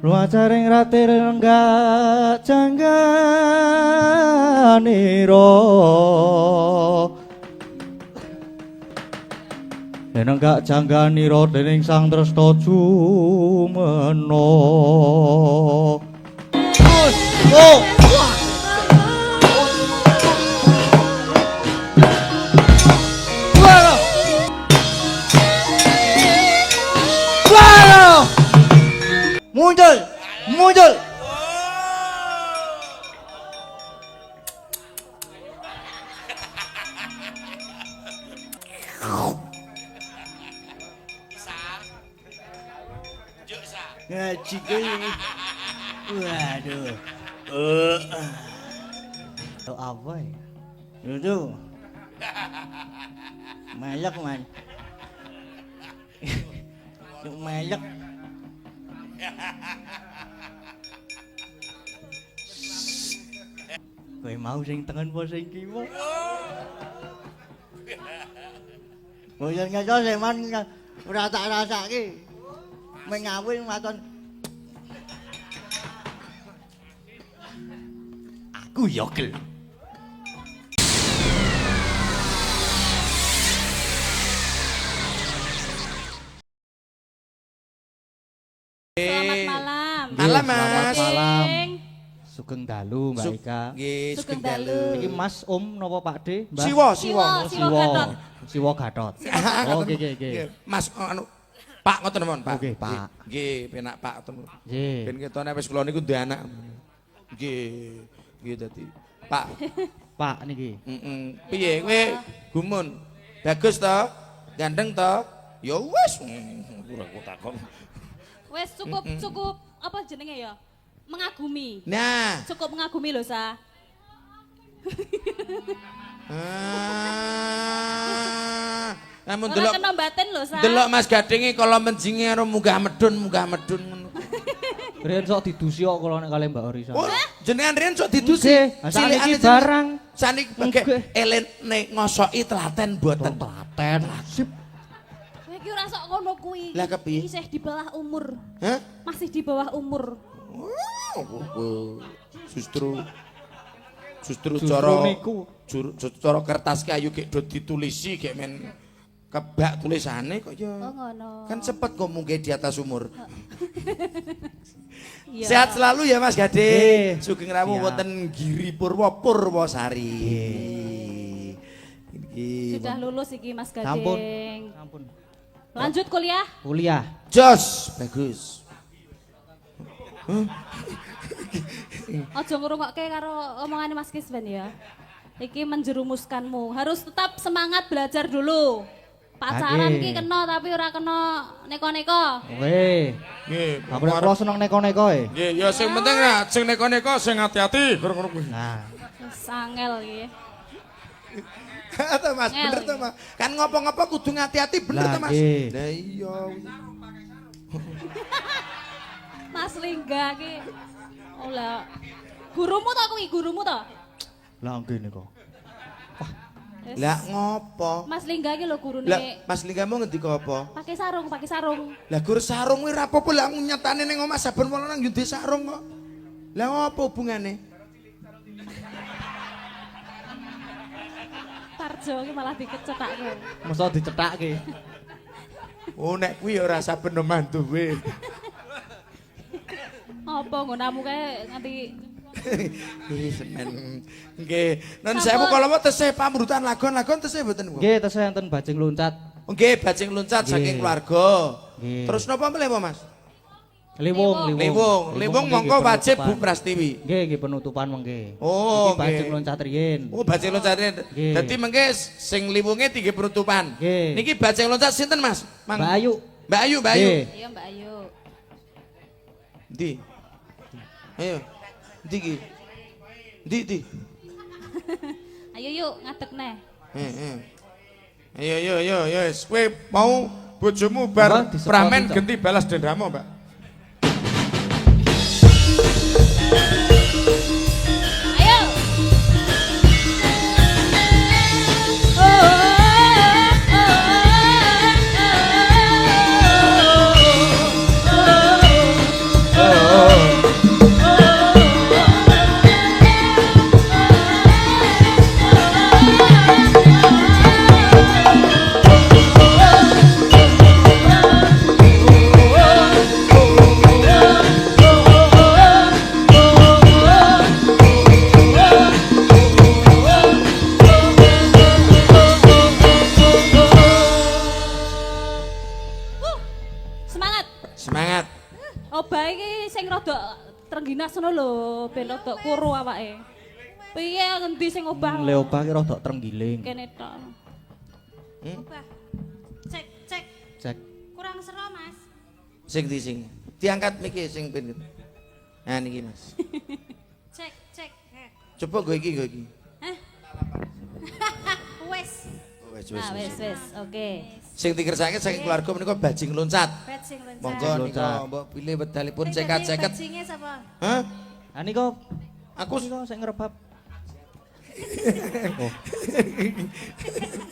Luacaring ratir enggak cangganiro yen enggak cangganiro dening sang tresna jumena muncul muncul ngaji kuwi waduh apa ya itu melek man melek kowe mau sing tengen apa sing kiwa boyo ngeco sing man ora tak rasake mengawin maton aku yo gel Selamat malam. Malam, Mas. Selamat malam. Sugeng dalu, Mbak Ika. Nggih, Sugeng dalu. Iki Mas napa Pak De, Mbak? Siwa. Siwa Gatot. Oh, nggih. Mas anu Pak ngoten mon, Pak. Oke, Pak. Nggih, penak Pak ngoten. Nggih. Ben ketone wis kula niku duwe anak. Nggih. Nggih dadi Pak. Pak niki. Piye kowe gumun? Bagus to? Gandeng to? Ya wis. Ora kok takon. Wes cukup apa jenenge ya? Mengagumi. Nah. Cukup mengagumi lho, Sa. Namun Ora kena batin lho, Sa. delok Mas Gadinge kala menjinge karo munggah medun ngono. Riyen sok didusi kok kula nek kali Mbak Orisa. Oh, jenengan riyen sok didusi. Cilikane barang. Saniki pakai elene ngosoki telaten mboten. Telaten. Sip. Kowe iki ora sok ngono kuwi. Lah kepiye? Isih di bawah umur. Hah? Masih di bawah umur. Justru cara kertas kayu gek do ditulisi gek men kebak tulisane kok ya. Oh ngono. Kan cepet kok mungkin di atas umur. Iya. Sehat selalu ya Mas Gade. Sugeng rawuh Siap. wonten Giri Purwosari. Sudah lulus iki Mas Gading. Ampun. Lanjut kuliah? Kuliah. Jos, bagus. Aja ngrungokke karo omongane Mas Kisben ya. Iki menjerumuskanmu. Harus tetap semangat belajar dulu. Pacaran Oke. ki kena tapi ora kena neko-neko. Oke. Nggih, Ampun kula seneng neko-neko e. nggih, ya sing penting lah sing neko-neko sing hati-hati. Nah. Wis angel iki. Atau Mas, bener tuh Mas. Kan ngopo-ngopo kudu hati-hati bener Lah, tuh Mas. nggih. Lah iya. Mas Lingga ki. Oh lah. Gurumu to kuwi, gurumu to? Lah ngene kok. Wis. Lah ngopo? Mas Lingga ki lho gurune. Lah Mas Lingga mau ngendika apa? Pakai sarung, pakai sarung. Lah gur sarung kuwi ra apa-apa lah nyatane ning omah saben wong nang ndi sarung kok. Lah ngopo hubungane? Tarjo ki malah dikecetakke. Mosok dicethake. Oh nek kuwi ora saben omah duwe. Apa nggonamu kae nganti Ih semen. Nggih, nun sewu kala tesih pamrutan lagon-lagon tesih mboten Bu? Nggih, tesih enten bajing loncat. Nggih, bajing loncat saking keluarga. Nggih. Terus napa meneh Mas? Liwung. Liwung mongko wajib Bu Prastiwi. Nggih, nggih penutupan mengke. Oh, Iki bajing nggih. loncat riyin. Oh, bajing loncat. Nggih. Dadi mengke sing liwunge tinggi penutupan. Nggih. Niki bajing loncat sinten Mas? Mbak Ayu. Mbak Ayu, Mbak Ayu. Nggih. iya Mbak Ayu. Ndi? Ayo. Ndi iki? Ndi? Ayo yuk ngadeg neh. Ayo, wis. Kowe mau bojomu bar Mbak, disekoti, pramen Cok. genti balas dendamu, Mbak. Ayo. Obah iki sing rada trengginas ngono lho, ben rada kuru awake. Piye ngendi sing obah? Leopa ki rada trenggiling. Kene tok. Obah. Cek, cek. Cek. Kurang sero, Mas. Sing di sing. Diangkat miki sing ben. Nah niki Mas. Cek, cek. Coba gue iki. Hah? Wes. Wes Nah, wis, oke. Sing dikersake saking keluarga menika bajing loncat. Bajing loncat. Monggo nika mbok pilih wedalipun cekat-ceket. Bajingnya sapa? Hah? Ah niku Aku niku sing ngrebab.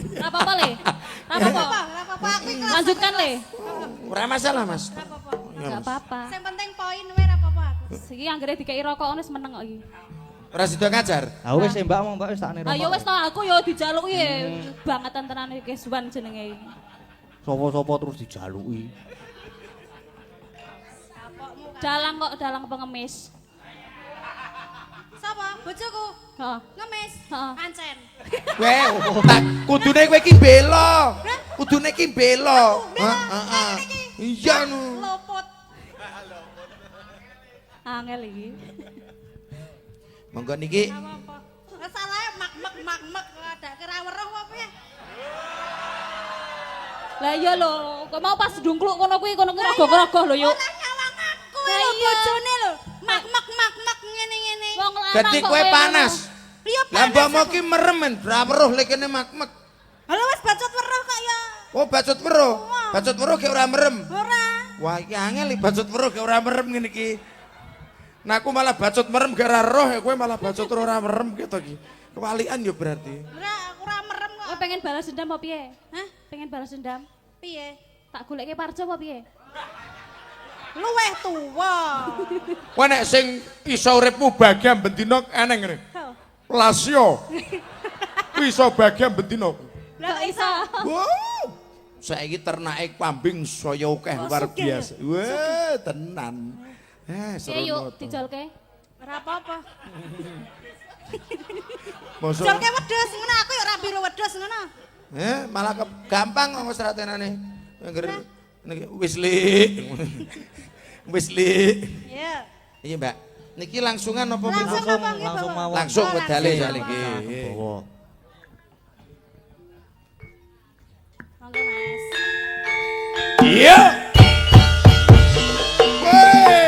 Ora apa-apa le. Ora apa-apa. Apa aku iki Lanjutkan le. ora masalah, Mas. apa-apa. Enggak apa-apa. Sing penting poin wae ora apa-apa aku. Iki anggere dikei rokok ngono wis meneng kok iki. Ora sida ngajar. Ah wis Mbak mau Mbak wis tak nira. Ayo wis to aku yo dijaluki bangetan tenan iki Suwan jenenge iki. Sopo-sopo terus dijaluki. Dalang kok dalang pengemis. Sapa? Bojoku. Heeh. Ngemis. Heeh. Ancen. Kowe tak kudune kowe iki bela. Kudune iki bela. Heeh. Iya nu. Lopot. Angel iki. Monggo niki Apa-apa. Salahnya mak ada kira weruh apa ya? Lah iya lho, kok mau pas dungkluk kono kuwi kono rogoh-rogoh lho yuk. Ora nyawang aku Lah lho iya. bojone lho. Mak ngene-ngene. Wong lanang gati kok kowe kowe panas. Iya Lah panas. mbok ki merem men ora weruh lek kene mak-mak. Halo wis bacot weruh kok ya. Oh bacut weruh. Bacut weruh ge ora merem. Ora. Wah iki angel iki bacut weruh ge ora merem ngene iki. Nah aku malah bacut merem gara roh ya kowe malah bacut ora merem gitu iki. Kewalian ya berarti. Ora merem kok. Kowe pengen balas dendam apa piye? Hah? Pengen balas dendam? Piye? Tak goleke parjo apa piye? Luweh tuwa. Kowe nek sing iso uripmu bagian bendina eneng ngene. Lasio. Kuwi iso bagian bendina. Lah iso. Wow. Saiki ternake kambing saya akeh luar biasa. Wah, tenan. Piye yuk dijolke? Ora apa-apa. Mosok. Jolke wedhus ngono aku ya ora biru wedhus ngono. Malah gampang kok wis ratenane. Niki wis Lik. Wis Lik. Iya. Iya, Mbak. Niki langsungan apa Langsung pripun? apa nggih, Langsung Bapak? mawon. Langsung Oh, wedale langsung. ya niki. Bawa. Monggo Mas. Iya. Woi.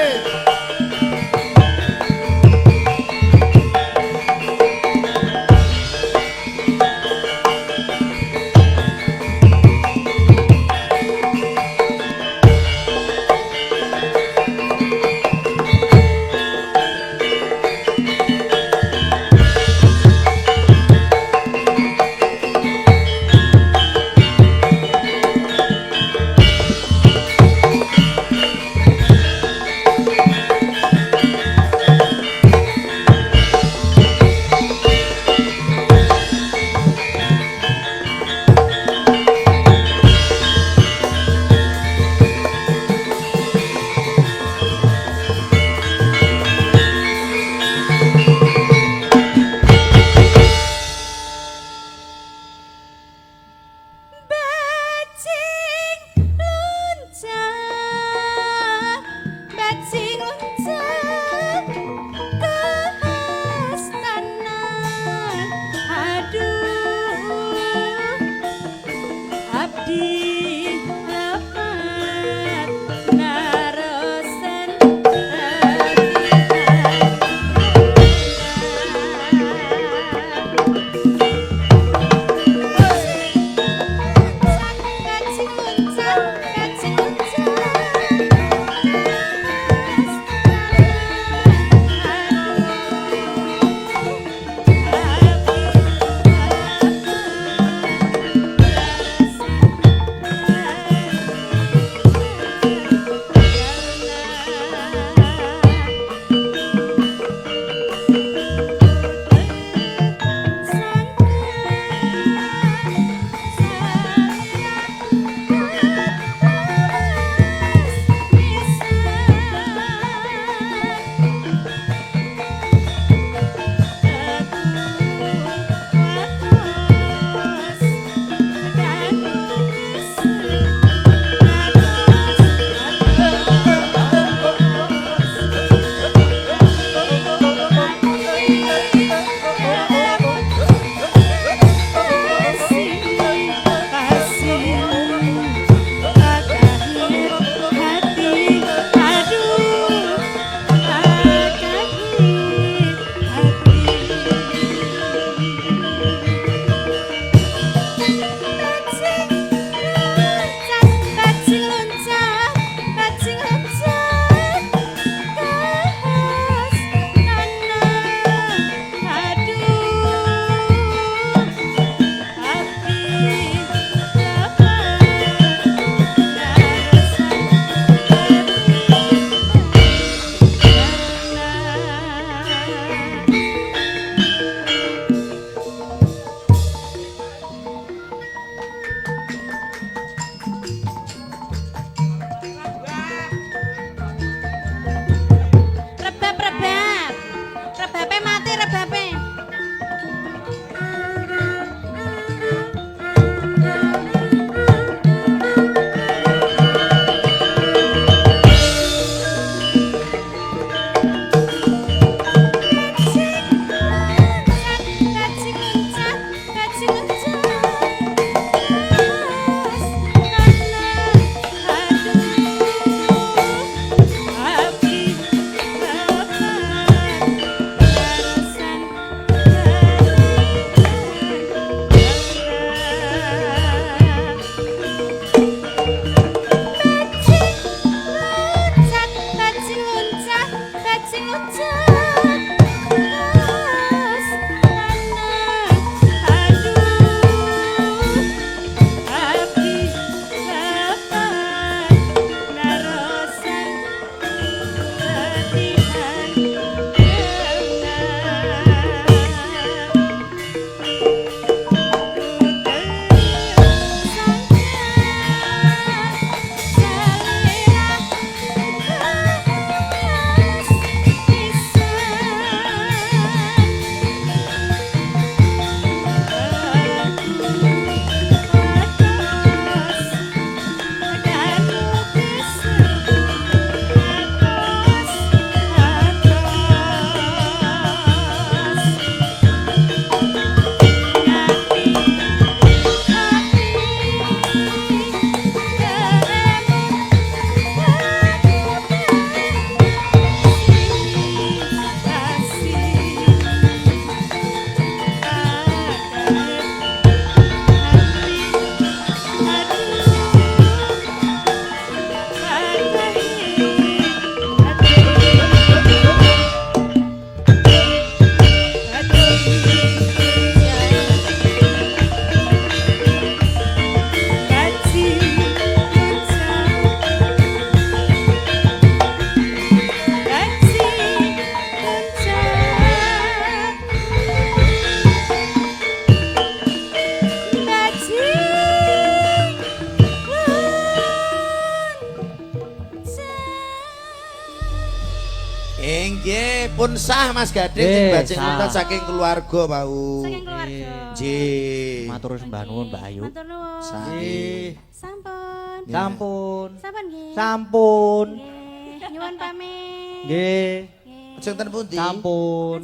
Nggih, pun sah Mas Gading sing Nggih, bajing sah. nonton saking keluarga bau. Saking keluarga. Nggih. Matur sembah nuwun Mbak Ayu. Matur nuwun. Sah. Nggih. Sampun. Sampun. Sampun nggih. Sampun. Nggih. Nyuwun pamit. Nggih. Nggih. Ajeng ten pundi? Sampun.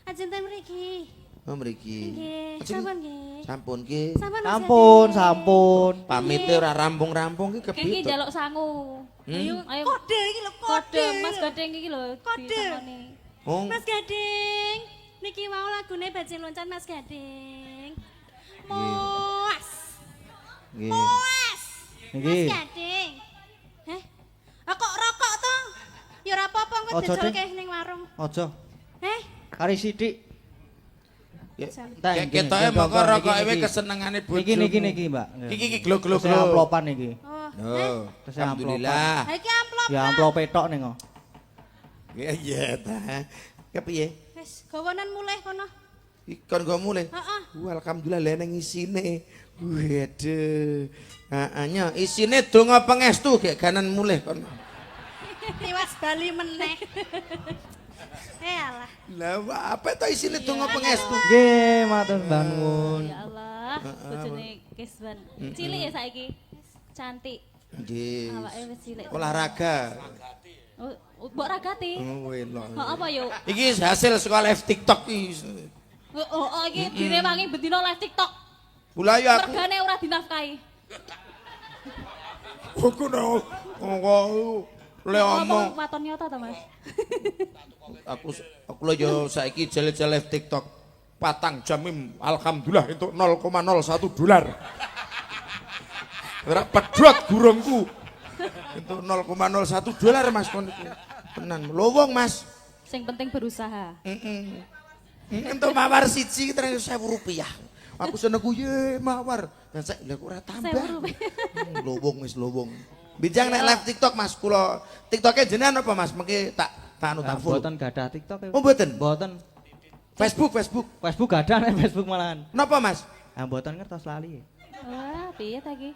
Ajeng ten mriki. Oh mriki. Nggih. Ajeng- Sampun nggih. Sampun nggih. Sampun. Mas Sampun, Gading. sampun. Pamite ora rampung-rampung ki Iki kebit. njaluk sangu. Ayo, ayo. Kode iki lho, Kode Mas Gading iki lho Kode. ditemoni. Oh, Mas Gading. Niki mau lagune bajing loncat Mas Gading. Moas. nggih. Moas. Mas Niki. Gading. Heh. Ah kok rokok to? Ya ora apa-apa engko Ojo, Ding. dijelke ning warung. Aja. Heh. Kari sithik. Kayak ketoke mongko rokoke wis kesenengane bojo. Niki, Mbak. Iki glo-glo Terus glo. amplopan iki. Oh. Oh, Terus alhamdulillah. Ha iki amplop. Ya amplop petok ning kok. Iya ta. Kepiye? Wis gawonan mulih kono. Ikon go mulih. Heeh. Alhamdulillah leneng isine. Waduh. Heeh, isine donga pangestu gek ganan mulih kono. Tiwas bali meneh. Alah. Lah apa to isine donga pangestu? Nggih, matur sembah nuwun. Ya Allah, bojone Kisban. Cilik ya saiki. Cantik. Nggih. Awake wis cilik. Olahraga. Mbok ragati. Oh, elok. Kok apa yo? Iki hasil saka live TikTok iki. Oh, iki direwangi bendina live TikTok. Mula yo aku. Mergane ora dinafkahi. Aku no. Oh, le omong. Waton nyata ta, Mas? Aku lho yo saiki jale-jale live TikTok. Patang jam alhamdulillah itu 0,01 dolar. Ora pedhot gurungku. Itu 0,01 dolar Mas kon iki. Tenan lowong Mas. Sing penting berusaha. Untuk mawar siji terus 1.000 rupiah. Aku senengku ye mawar. Dan saya lha kok ora tambah. 1.000 rupiah. Lowong wis lowong. Bijang nek live TikTok Mas, kula TikToke jenengan apa Mas? Mengki tak anu tak full. Mboten gadah TikTok. Oh mboten. Mboten. Facebook. Facebook gadah nek Facebook malahan. Napa Mas? Ah mboten ngertos lali. Wah, piye ta iki?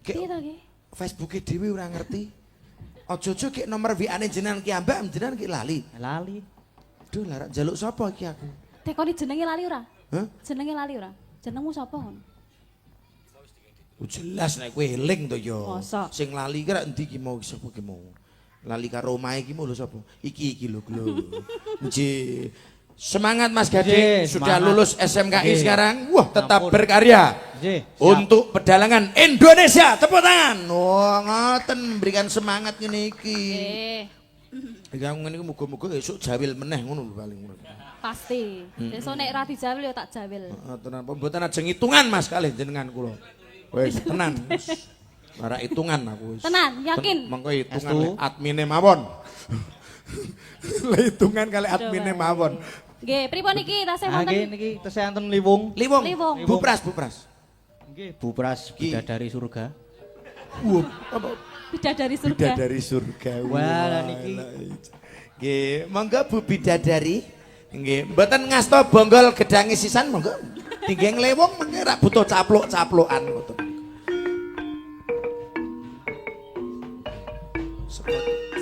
Ki Piye ta iki? Facebooke dhewe ora ngerti. Aja-aja ki nomor WA-ne jenengan ki ambak jenengan ki lali. Lali. Duh lara njaluk sapa iki aku? Tekoni jenenge lali ora? Hah? Jenenge lali ora? Jenengmu sapa kon? Oh, jelas nek kowe eling to ya. Masa? Sing lali ki ra endi ki mau sapa ki mau. Lali karo omahe ki mau lho sapa? Iki lho glo. Nggih. Semangat Mas Gading, Nggih, sudah semangat. lulus SMKI Nggih. sekarang. Wah, tetap Ampun. berkarya. Nggih. siap. Untuk pedalangan Indonesia. Tepuk tangan. Wah, ngoten berikan semangat ngene iki. Eh, Iki aku ngene iki muga-muga esuk jawil meneh ngono lho paling ngono. pasti. Besok nek ra dijawil ya tak jawil. Tenan mboten ajeng hitungan Mas kalih jenengan kula. Wis tenan. Ora hitungan aku wis. Tenan, yakin? Mengko hitungan Estu. lek admine mawon. Hitungan kali adminnya mawon. Nggih, pripun iki tasih Ah, nggih wonten? niki tesih enten liwung. Liwung. Liwung. Bupras, bupras. Nggih, Bupras bidadari surga. Apa? Bidadari surga. Bidadari surga. Wah, niki. Nggih, monggo Bu Bidadari. Nggih, mboten ngasta bonggol gedange sisan monggo. Tinggi nglewung mengke ra butuh capluk-caplukan ngoten.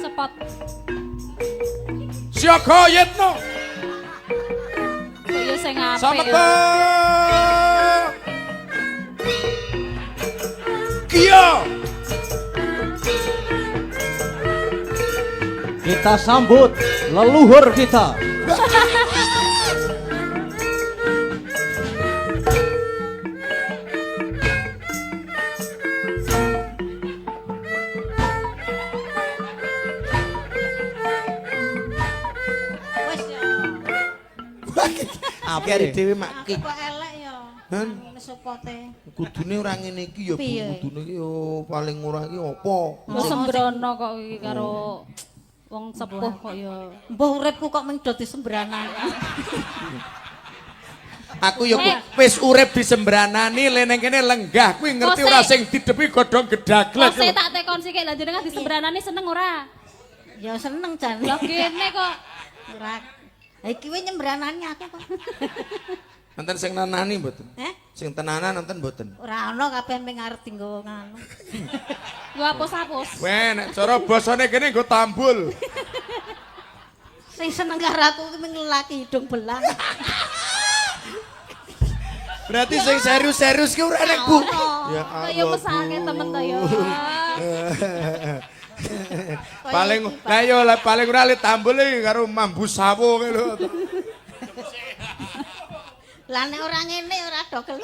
Sepot. Siaga Yitno. Kok ya sing apik. Sameta. Kia. Kita sambut leluhur kita. Wis ya. Apa ari dhewe mak Aku kok elek ya. Han? Ngene sepote. Kudune ora ngene iki ya Bu. Piye? Kudune iki yo paling ora iki apa? Lu sembrono kok iki karo wong sepuh kok ya. Mbah uripku kok mung dadi sembranan. Aku ya wis urip di sembranani leneng kene lenggah kuwi ngerti Kok ora sik- sing didepi godhong gedaglek. Kok tak tekon sik lha jenengan di sembranane seneng ora? Ya seneng jan. Lah kene kok Ora. Iki wis nyembranani aku kok. Nonton sing nanani mboten? Sing tenanan nonton mboten? Ora ana kabeh ming arep tinggo nganu. Gua hapus-hapus. Weh, nek cara basane kene nggo tambul. Sing seneng karo aku ki ming lelaki hidung belang. Berarti sing serius-serius ki ora nek Bu. Ya Kaya mesake temen ta ya. Paling lah yo paling ora le tambul iki karo mambu sawo ki lho. Lah nek ora ngene ora dokel.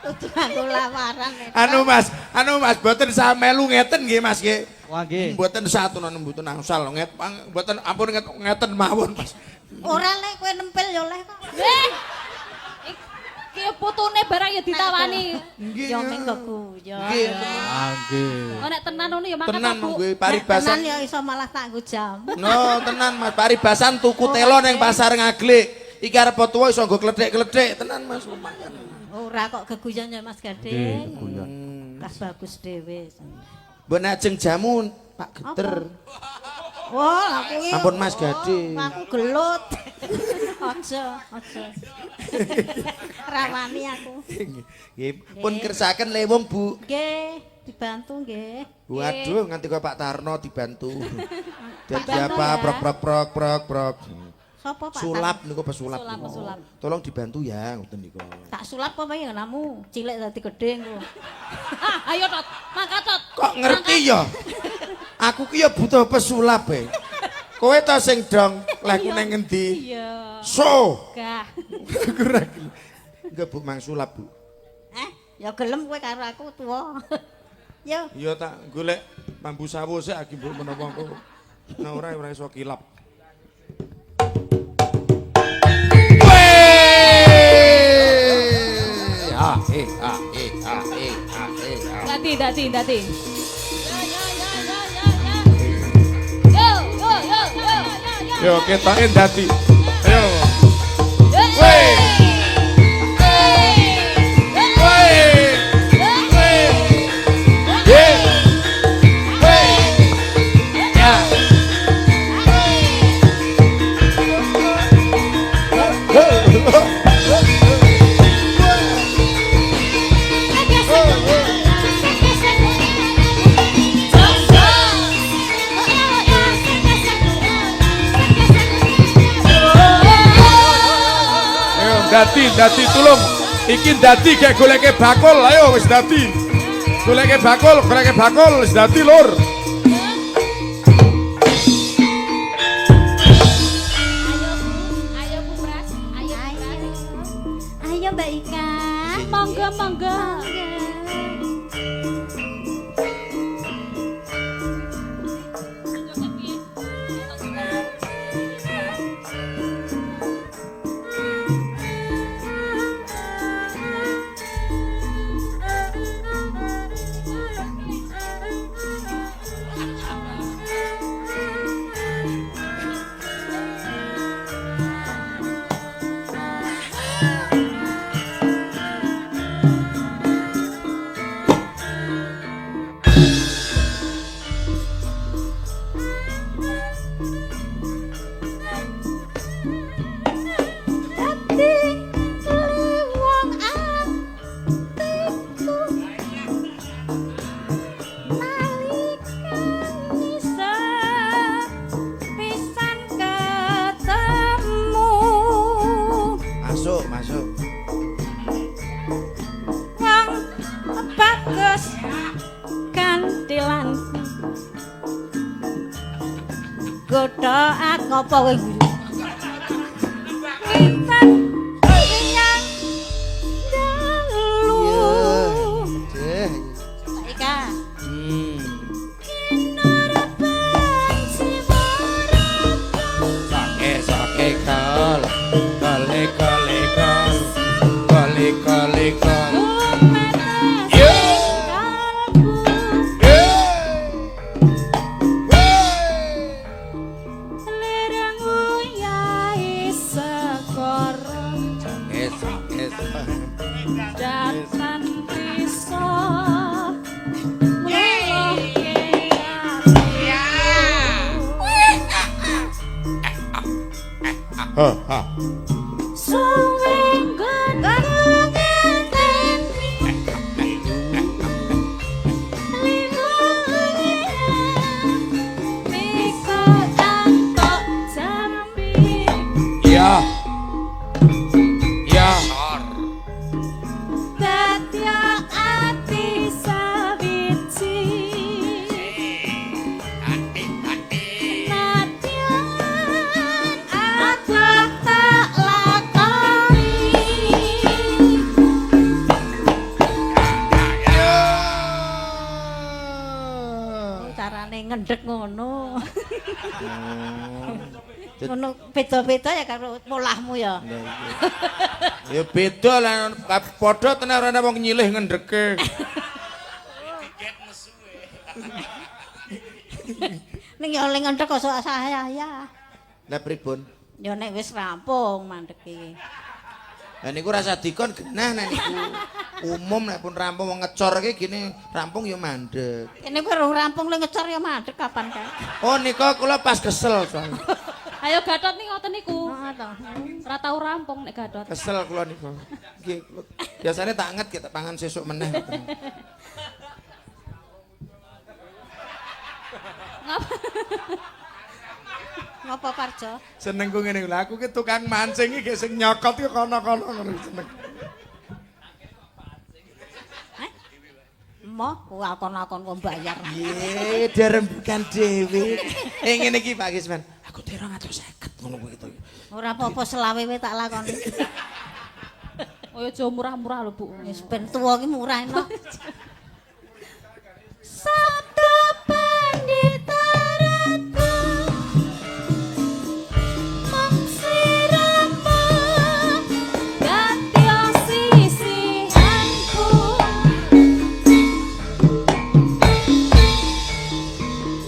Kudu aku lawaran. Anu Mas, mboten sak melu ngeten nggih Mas nggih. Wah, nggih. Mboten satunan mboten angsal mboten ampun ngeten mawon Mas. Ora lek kowe nempel ya oleh kok. Iki putune barang ya ditawani. Ya ming kok ya. Nggih. Ah, nggih. Oh nek tenan ngono ya mangkat Tenan aku. nggih Tenan paribasan. ya iso malah tak nggo jam. No, tenan Mas, paribasan tuku telo ning pasar Ngaglik. Iki arep tuwa iso nggo kledhek-kledhek, tenan Mas lumayan. Ora kok geguyon ya Mas Gading. Kas bagus dhewe. Mbok ajeng jamu Pak Geter. Wah, aku iki. Ampun Mas Gading. Aku gelut. Aja. Rawani aku. Nggih, pun kersaken lewung Bu. Nggih, dibantu nggih. Waduh, nganti kok Pak Tarno dibantu. Dadi Tarno apa ya. prok. Sapa Pak? Sulap niku pesulap. Sulap, niku. pesulap. Tolong dibantu ya ngoten niku. Tak sulap apa ya namu? Cilik dadi gedhe engko. Ah, ayo Tot, mangkat Tot. Kok ngerti ya? Aku ki ya butuh pesulap e. Kowe ta sing dong lek ning ngendi? Iya. So. Gah. Aku ora gelem. Enggak Bu, mang sulap Bu. Ya gelem kowe karo aku tuwa. Yo. Iya tak golek mambu sawo sik aki mbok menapa engko. Nah ora iso kilap. Dati. Yo ketoke dadi. Ayo. Wey. Dadi tulung. Iki dadi gek goleke bakul. Ayo wis dadi. Goleke bakul wis dadi lur. Ayo Bu Pras, ayo. Ayo Mbak Ika. Monggo. godhoak ngopo kowe guru Intan menyang dalu Ika Sake kol kole kole kol kole kole kol Datan riso suwing gandeng Ya. Ya. Dadya ati sawiji Nadyan abah tak lakoni carane ngendhek ngono ngono beda-beda ya karo polahmu ya Ya beda lah padha tenan ora wong nyilih ngendheke. ning ya oleh ngendhek kok saya ya Lah pripun? ya nek wis rampung mandeke Lah niku rasa dikon genah nek niku. Umum nek pun rampung wong ngecor iki gini rampung ya mandek. kene kowe rung rampung le ngecor ya mandek kapan kae Oh nika kula pas kesel soalnya. Ayo Gatot nih ngoten niku. heeh to Ora tau rampung nek Gatot. Kesel kula niku. Nggih. Biasane tak anget kita pangan sesuk meneh. ngopo Parjo Senengku ngene lho aku ki tukang mancing iki sing nyokot ki kono-kono ngono seneng. Mo, akon-akon kok bayar. Ye, dirembukan dhewe. Ngene iki Pak Gisman. Aku 250 ngono kuwi to. Ora apa-apa selawe wae tak lakoni. Oh aja murah-murah lho Bu. Wis ben tuwa ki murah enak. Sabda pandita ratu mangsirama gatya sisihanku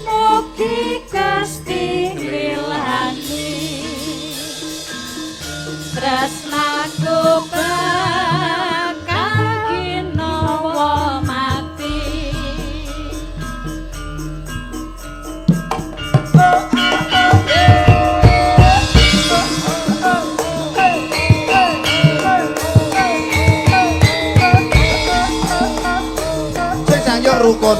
mugi Gusti nglilani tresnaku bakal ginawa mati. Sing sayur rukun.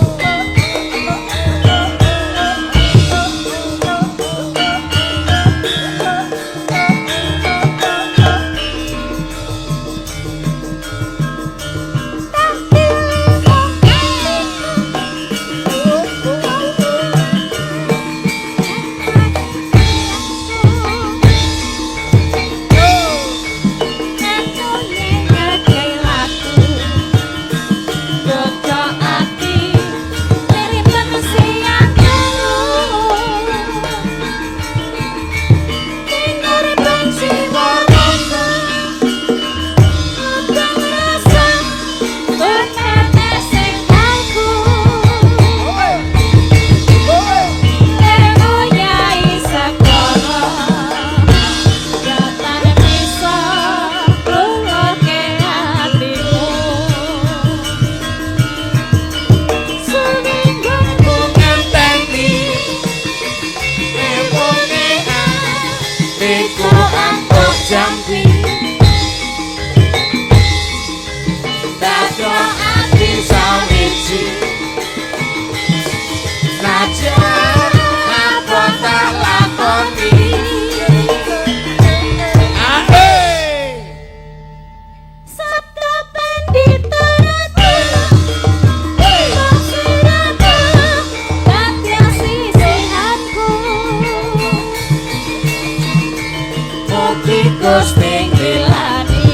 Gusti ngelani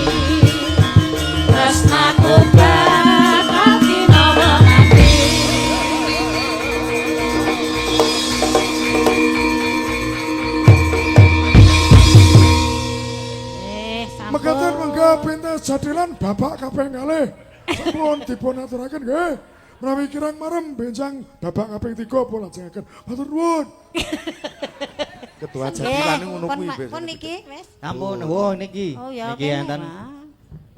tresnaku bakal dinawa nganti. Sampun. Mekaten mangga pinten jadilan Bapak kaping kalih. Sampun dipun aturaken nggih. Menawi kirang marem benjang Bapak kaping 3 pun lajengaken. Matur nuwun. Ketua jadilan ngono kuwi. Pun niki wis. Ampun, wah niki. Oh ya Niki kene. enten Wah.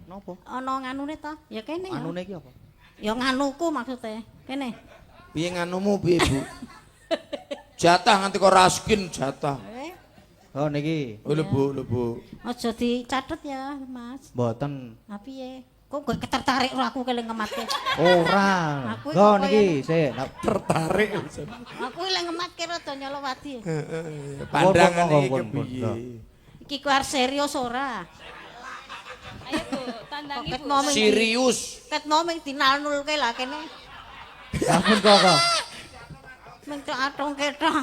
napa? Ana nganune to? Ya kene ya. Anune iki apa? Ya nganuku maksudnya. Kene. Piye nganumu piye, Bu? Jatah nganti kok raskin jatah. Oh niki. Oh lho Bu. Aja dicatet ya, Mas. Mboten. Ha piye? Kok gue ketertarik karo aku keling ngematke. Ora. Aku Go apa niki sik. Tertarik. Aku eling ngematke rada nyolowati. Pandangan Pun, iki pun, pun, kepiye? Iki ku arep serius ora? Ayo Bu, tandangi Ket Bu. mau ming Serius. ket mau ming dinalnulke lah kene. Ampun kok. Ming tok atungke tok.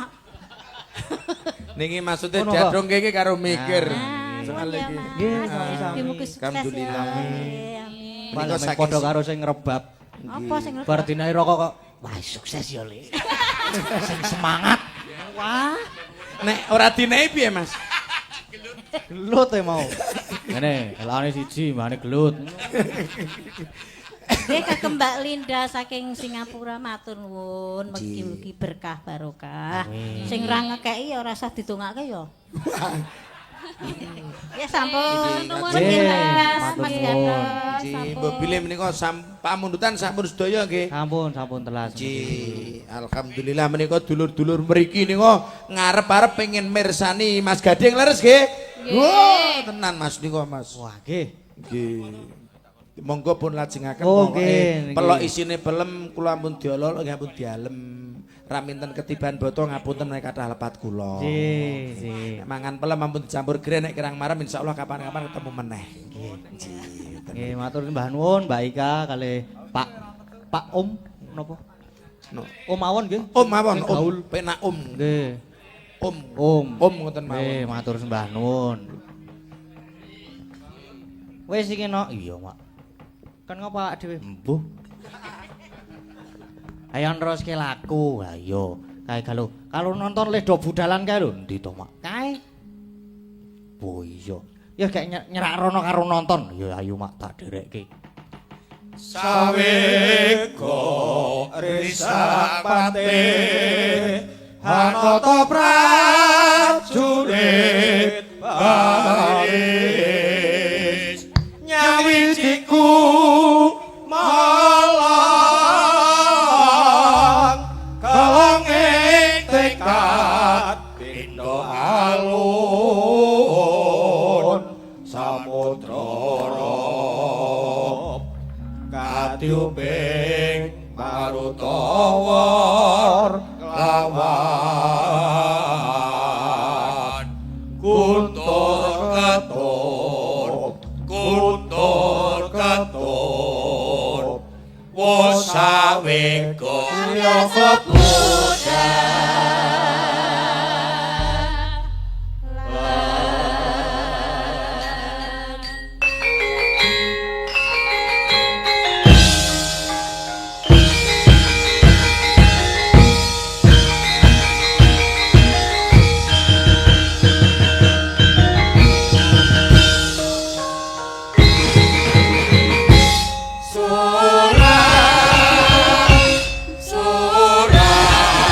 Niki maksudnya Ngono, Kak. jadrong iki karo mikir. Ah, Soal ya, iki. Mas. Nggih, sami-sami. Mugi sukses ya. Alhamdulillah. Amin. Malah saking padha karo sing ngrebab. Apa sing Bar dinae rokok kok. Wah, sukses ya, Le. Sing semangat. Wah, Nek ora dinae piye, Mas? gelut e mau. Ngene, elane siji, mbane gelut. Nggih Kakek Mbak Linda saking Singapura matur nuwun mugi-mugi berkah barokah. Sing ra ngekeki ya ora usah ditungake ya. Ya sampun. Nuwun Nggih, nggih Mas. matur Mas nuwun. Gatot. Ji, Sampun. Mbok Bilih menika pamundutan sampun sedaya nggih. Sampun telas. Ji, alhamdulillah menika dulur-dulur mriki nika ngarep-arep pengen mirsani Mas Gading leres nggih. Wah, tenan Mas nika Mas. Wah, nggih. Nggih. Monggo pun lajengaken Oh, pokoke nggih, nggih. pelok isine pelem kula ampun diolol nggih ampun dialem. Ra minten ketiban boto ngapunten menawi kathah lepat kula. Nggih. Nek mangan pelem ampun dicampur gre nek kirang marem insyaallah kapan-kapan ketemu meneh. Nggih, matur Mbah nuwun Mbak Ika kali Pak Om napa? No. Om mawon nggih. Om mawon, Sing Om gaul. penak Om. Nggih. Om. Om ngoten Nggih, mawon. matur sembah nuwun. Wis iki no. Iya, Mak. Kan ngapa awak dhewe? Mbuh. Ayo terus ke laku. Ayo. Kae kalau nonton Ledo Budalan kae lho, ndi to, Mak? Kae. Oh iya. Ya kayak nyerak rono karo nonton. Ya ayo Mak tak derekke. Saweko risapate hanata prajurit baris nyawiciku malang kalong ing tekad pindho alun samudra katiuping marutawar lawan kuntur ketur wasaweko ya Surah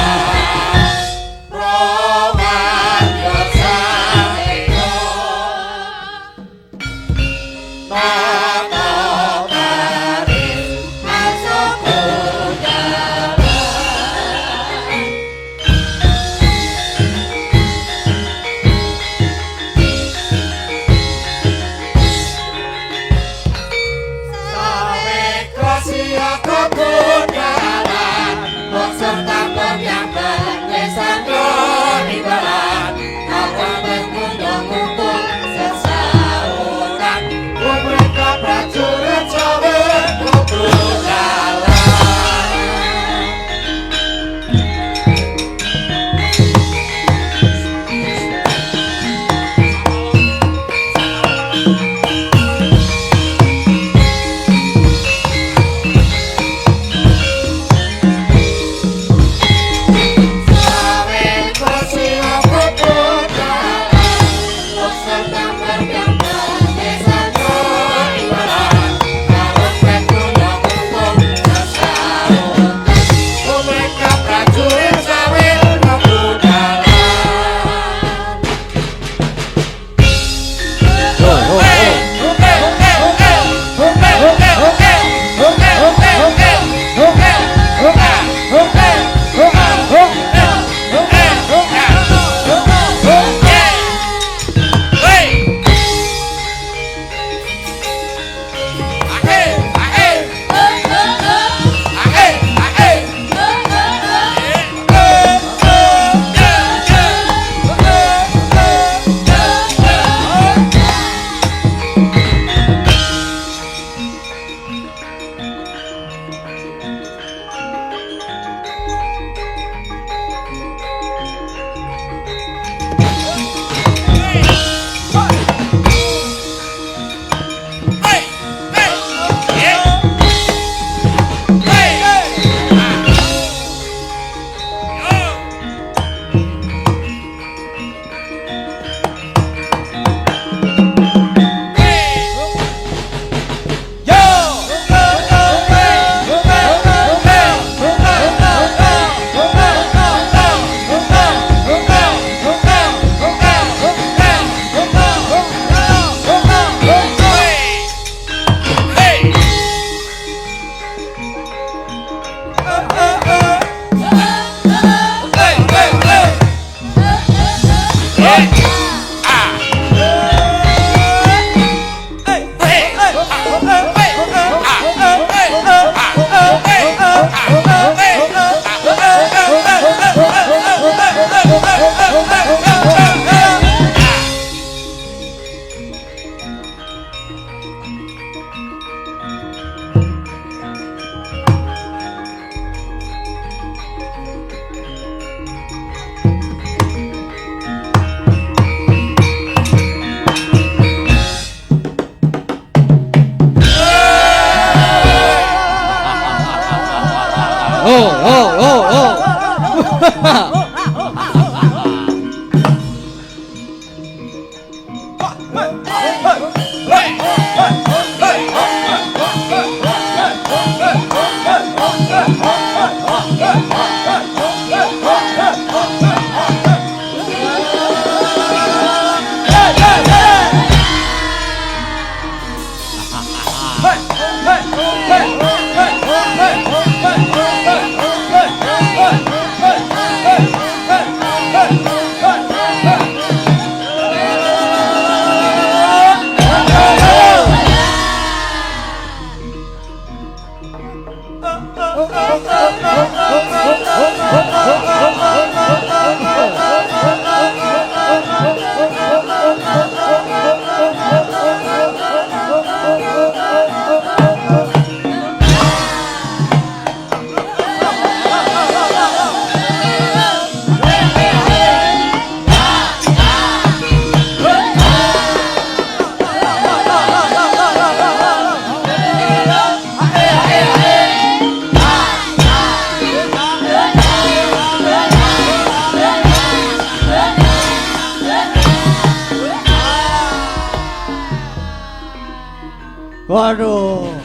Waduh.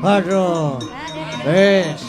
Waduh. Wes.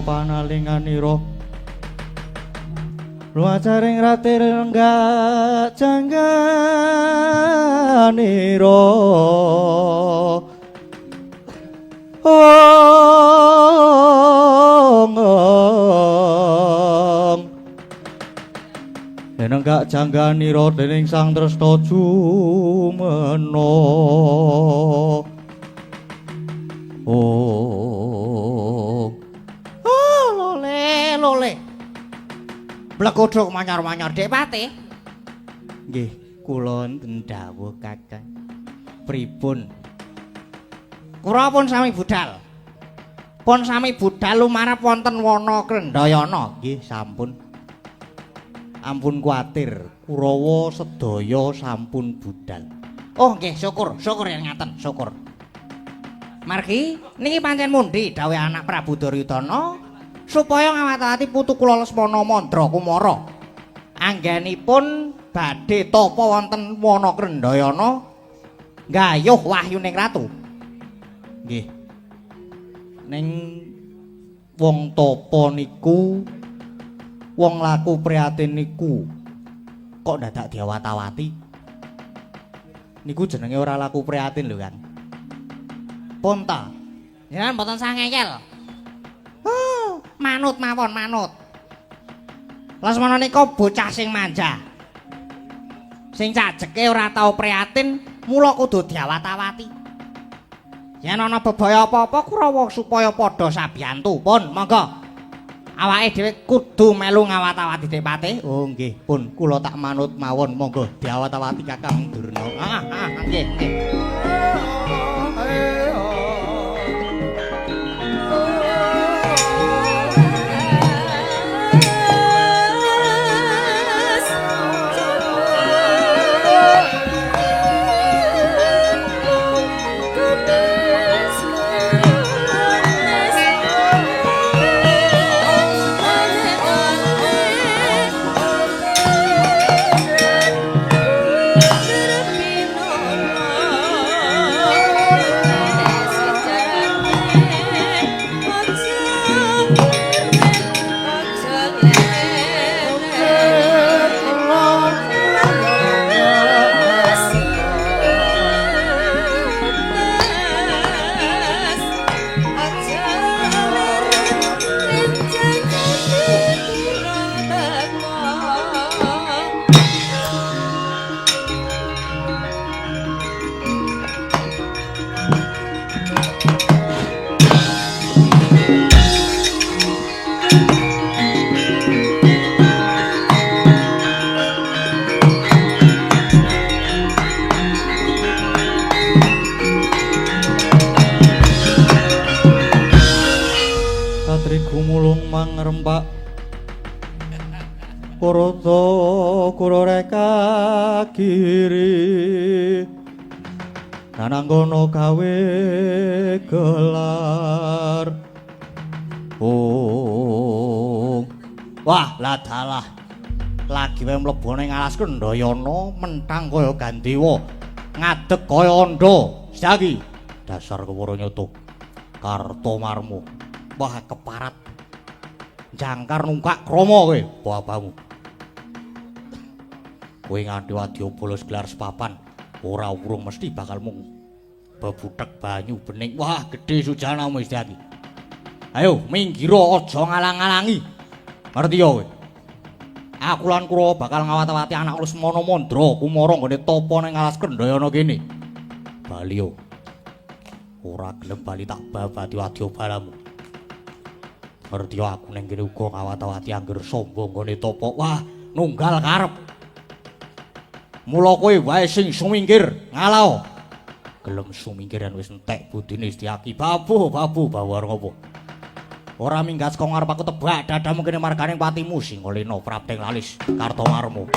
panalinganira luacaring ratir enggak jangganira yen enggak jangganira dening Sang Tresna Jumena lole blegodhog manyor-manyor Dek Pati. Nggih, kula ndawuh Kakang. Pripun? Kula pun sami budal. Pun sami budal lumarep wonten wana Krendayana. Nggih, sampun. Ampun kuwatir, Kurawa sedaya sampun budal. Oh, nggih, syukur yen ngaten, syukur. Margi, niki pancen mundi dawuh anak Prabu Duryudana supaya ngawat-awati putu kula Lesmana Mandra Kumara. Anggenipun badhe tapa wonten wana Krendayana nggayuh wahyuning ratu. Nggih. Ning wong tapa niku, wong laku prihatin niku kok dadak diawat-awati. Niku jenenge ora laku prihatin lho, Kang. Pun ta. Jenengan mboten sangeyel. Manut mawon, manut. Lesmana nika bocah sing manja. Sing cajeke ora tau prihatin, mula kudu diawat-awati. Yen ana bebaya apa-apa Kurawa supaya padha sabiyantu. Pun, monggo. Awake dhewe kudu melu ngawat-awati Dek Pati. Oh nggih, pun kula tak manut mawon. Monggo diawat-awati Kakang Durna. Nggih, nggih. rempak Kuruto kuroreka kiri Nananggono gawe gelar Wah lah dalah lagi wae mlebu ning alas Kendayana mentang kaya Gandewa ngadeg kaya Andha Sejagi dasar kewara nyoto Kartomarmu wah keparat jangkar nungkak krama kowe babamu kowe nganti wadya bolos gelar sepapan ora urung mesti bakal mung bebutek banyu bening wah gedhe sujanamu Sejagi ayo minggiro aja ngalang-alangi ngerti ya kowe aku lan Kurawa bakal ngawat-awati anak Lesmana Mandra Kumara nggone tapa ning alas Kendayana kene bali yo ora gelem bali tak babati wadya balamu ngerti yo aku ning kene uga ngawat-awati angger sombong nggone tapa wah nunggal karep mula kowe wae sing sumingkir ngalau gelem sumingkiran wis entek budine Setyaki babu bawar ngopo ora minggat saka ngarep aku tebak dadamu kene marganing patimu Singalena Prapting Lalis Kartomarmu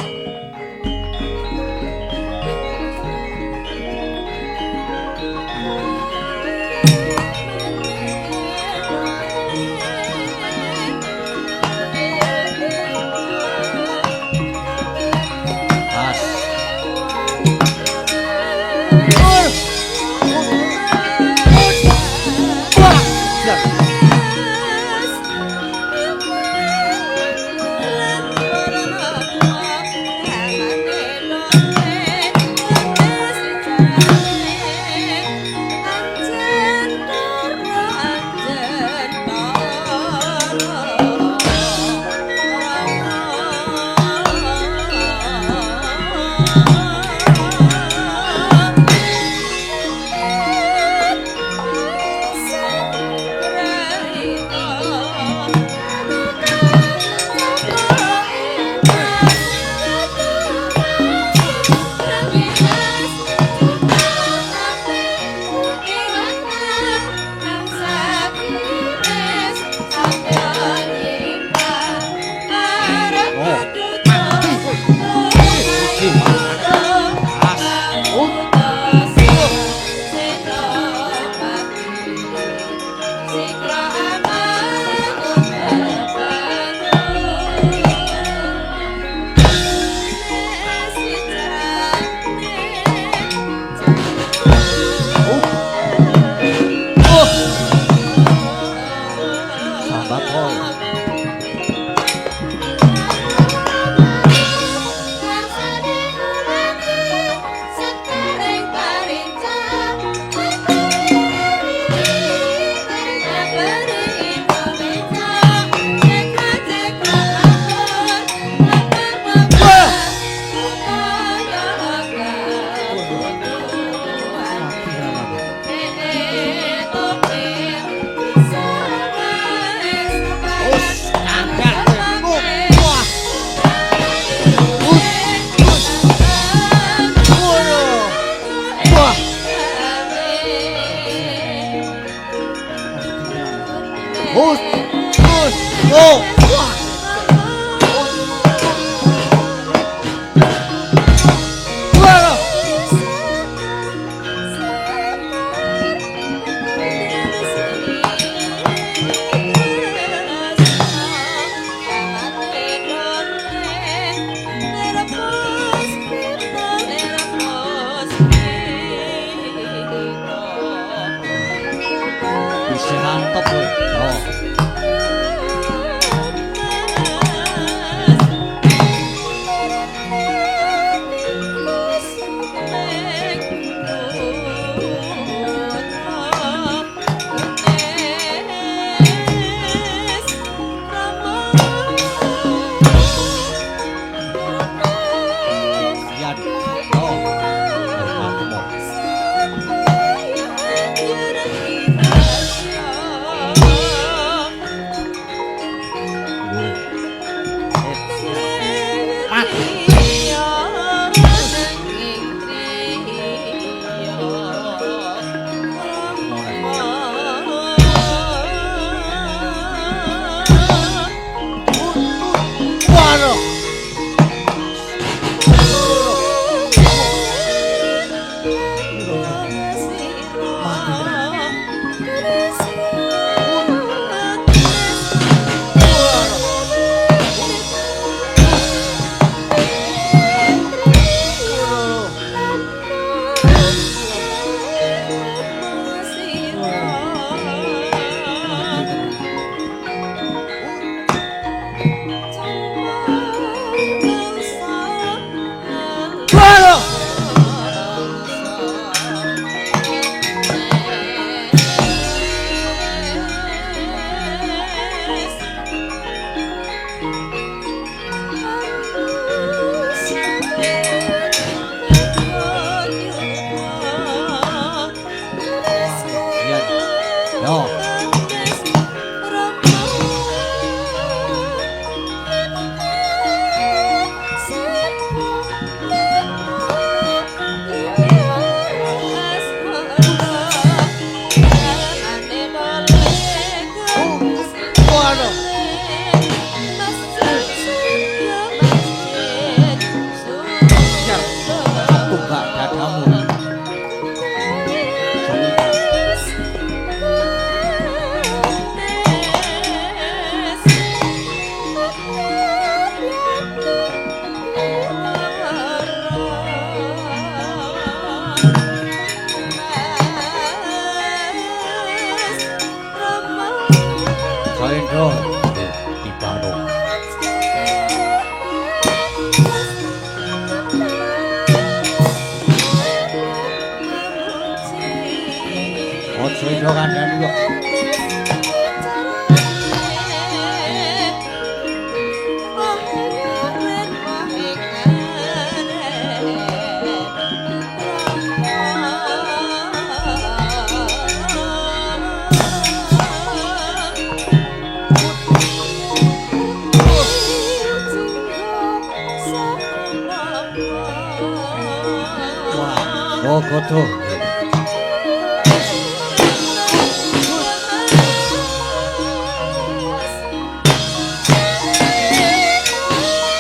Godo.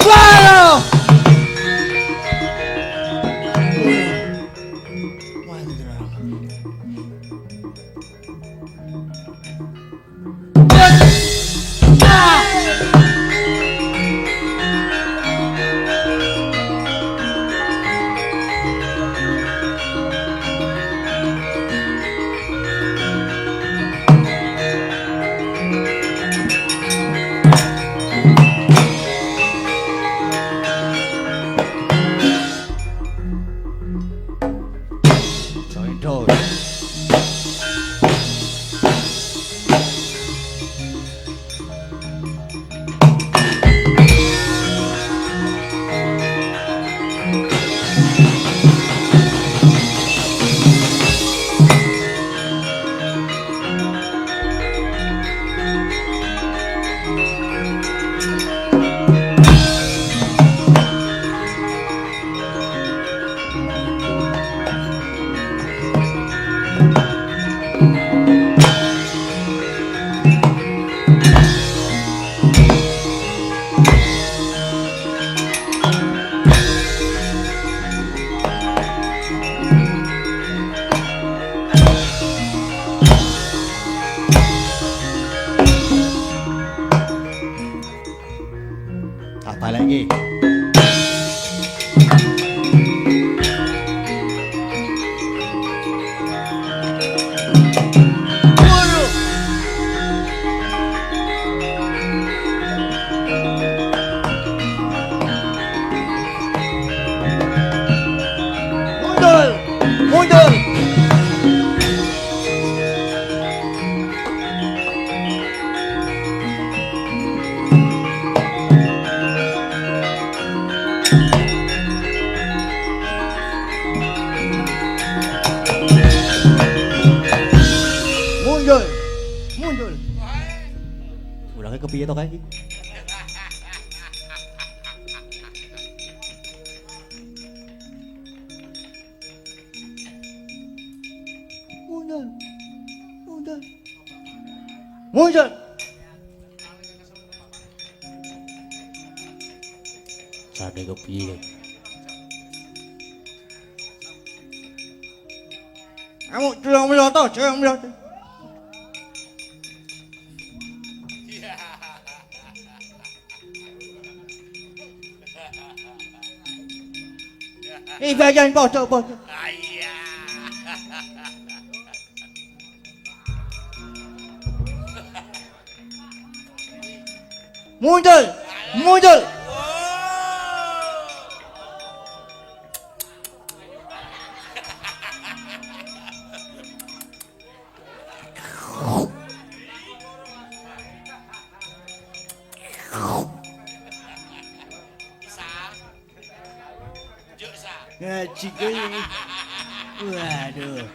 Wow! Joindo. Apa lagi? Mundur! Mundur! Mundur! Mundur! Ulangnya kepiye to kae iki? Mundur! Mundur! Mundur! Sade kepiye? Kamu curang meloto, curang meloto. Bagian foto. Mundur! Mundur! Ngaji ini. Waduh.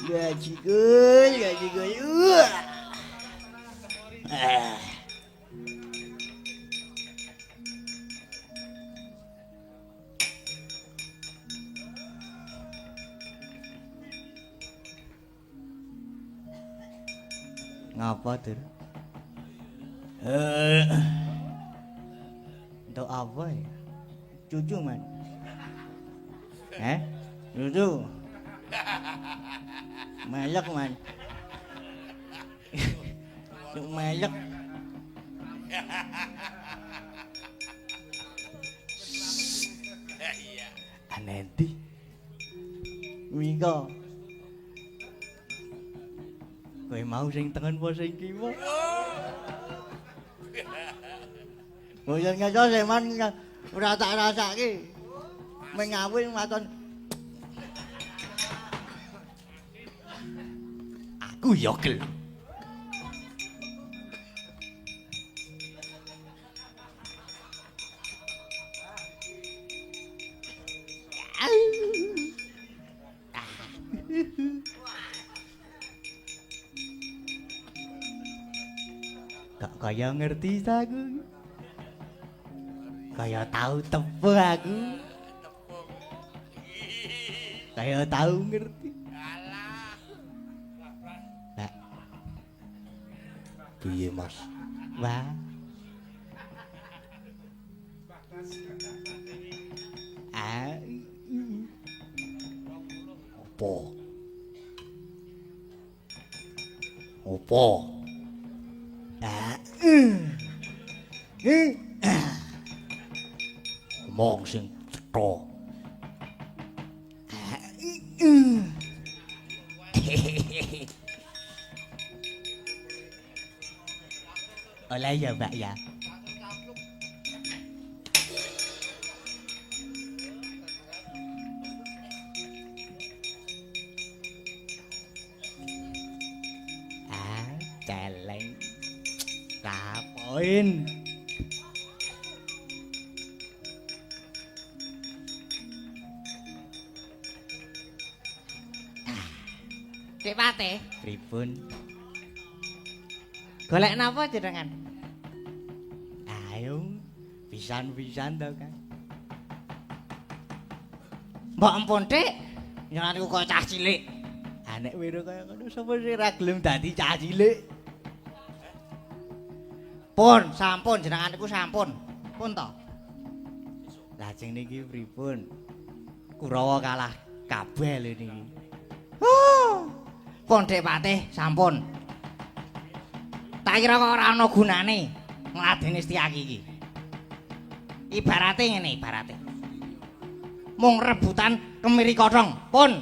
Ngaji gue. Ngapa tuh? Untuk apa ya? Cucu man? Cucu? Melek man? Cucu melek? Anenti? Mika? Kowe mau sing tengen apa sing kiwa? Boyan ngaco seman ora tak rasake. Mengawin maton. Aku yo gelem. kaya ngerti aku. Kaya tahu tepung aku. Kaya tahu ngerti. Nah. Piye Mas? Wah. Opo? Omong sing cetha. Oleh ya, Mbak ya. Celeng. Kapoin. Dik Pate, Pripun? golek napa jenengan? Ayo, pisan-pisan to, Kang. Mbok empun, Dik. Nyenenganku kaya cah cilik. Anek wiro kaya ngono sapa sing ra gelem dadi cah cilik? Pun, sampun jenengan niku sampun. Pun to. Lajeng niki pripun? Kurawa kalah kabeh lho niki. Pun Dik Pate, sampun. Tak kira kok ora ana gunane ngladeni Setyaki iki. Ibarate ngene, ibarate. Mung rebutan kemiri kodhong. Pun.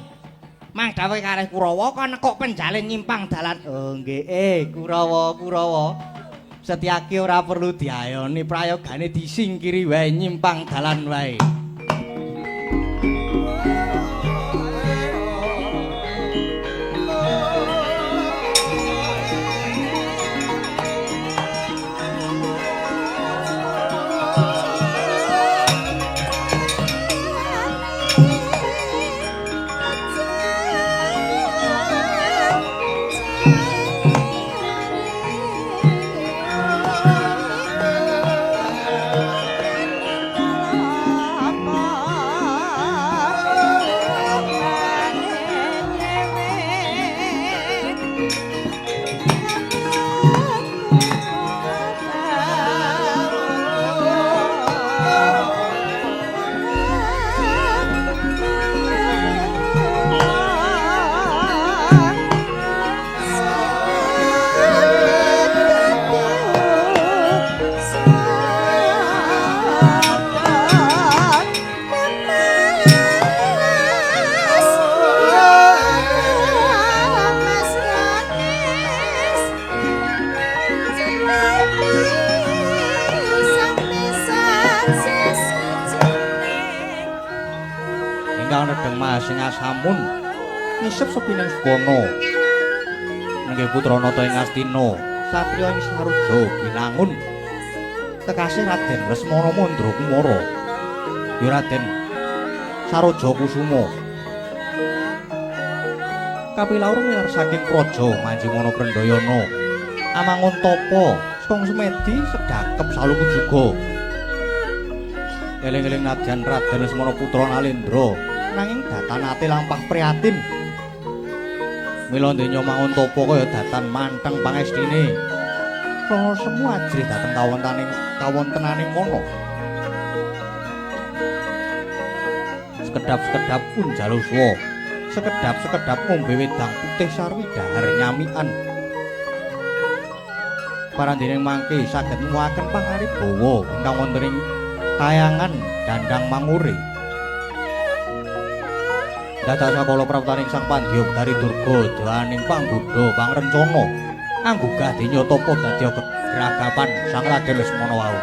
Mang dawuh kalih Kurawa kon nekuk penjalin nyimpang dalan. Oh nggih, Kurawa. Setyaki ora perlu diayoni, prayogane disingkiri wae nyimpang dalan wae. Ingkang nedheng Masingasamun ngisep sepining Sukana. Nggih putra nata ing Astina, satriya ing Saruja binangun. Kekasih Raden Lesmana Mandra Kumara. Ya Raden Saroja Kusuma. Kapilaur milar saking praja Manjimana Prendayana. Amangun tapa Song Sumedi sedakep saluku juga. Eling-eling nadyan Raden Lesmana putra Nalendra nanging datan ati lampah prihatin. Mila denya mangun tapa kaya datan manteng pangestine. Rono semu ajrih dhateng kawontenaning kono. Sekedap-sekedap pun jaluswa. Sekedap-sekedap ngombe wedang putih sarwi dahar nyamikan. Parandening mangke saged muaken pangaribawa ingkang wonten ing kayangan Dandang Mangure. Dados kala praptaning Sang Pandya dari Durga dewaning panggoda pangrencana anggugah denya tapa dadi kegragapan Sang Raden Lesmana wau.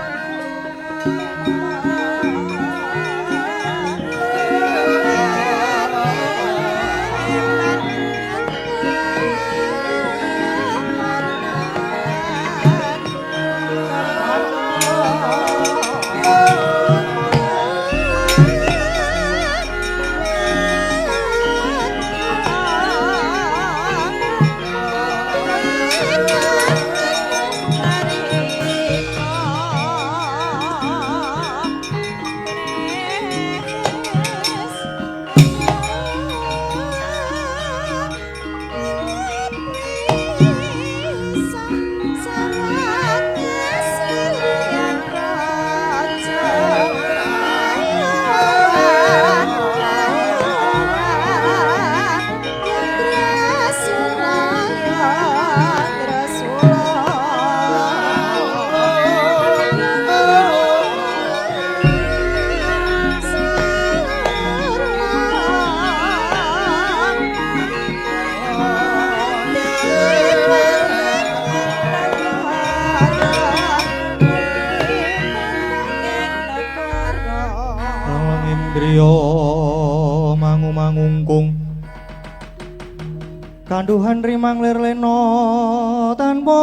Tanduhan rimang lir leno tanpa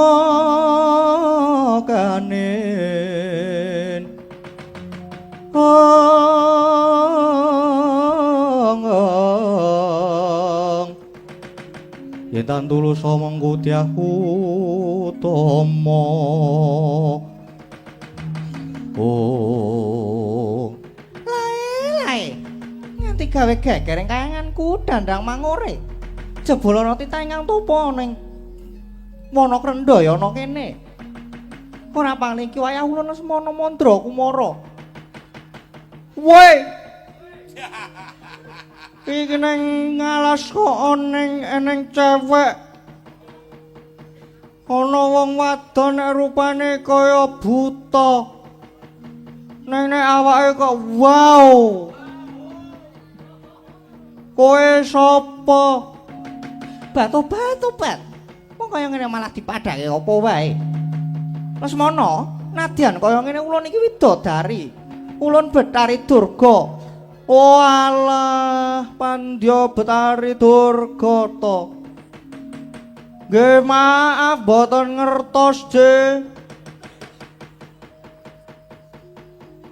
kanen yen tan tulus omongku tiaku tomo lae nganti gawe gegereng kayanganku dandang mangore jebul ana titah ingkang tupa ning wana krendha ya ana kene ora paling iki wayah ulun semana mandra kumara woi iki nang ngalas kok eneng cewek ana wong wadon nek rupane kaya buta nek awake kok wow kowe sapa Tobat. Wong kaya ngene malah dipadhake apa wae. Lesmana, nadyan kaya ngene ulun iki widodari. Ulun Betari Durga. Oh alah, Pandya Betari Durga to. Nggih maaf boten ngertos, Je.